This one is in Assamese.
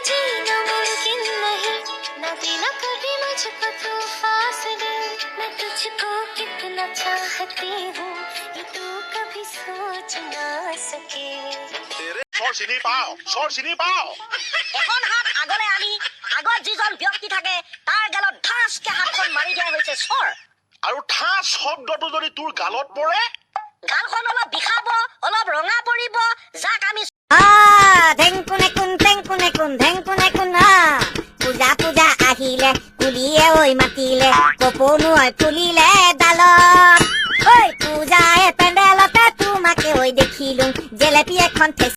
जीना मुमकिन नहीं, न देना कभी मुझको तू फासले। मैं तुझको कितना चाहती हूँ, ये तू कभी सोच ना सके। চিনি পাও চৰ চিনি পাও এখন হাত আগলে আনি আগত যিজন ব্যক্তি থাকে তাৰ গালত ধাসকে হাতখন মাৰি দিয়া হৈছে চৰ। আৰু ঠাস শব্দটো যদি তোৰ গালত পৰে গালখন অলপ বিষাব, অলপ ৰঙা পৰিব, যাক আমি পূজা পূজা আহিলে কুলিয়ে ঐ মাতিলে কপনো ঐ ফুলিলে ডালত ঐ পূজায়ে পেণ্ডেলতে তোমাকে ঐ দেখিলো জেলেপি এখন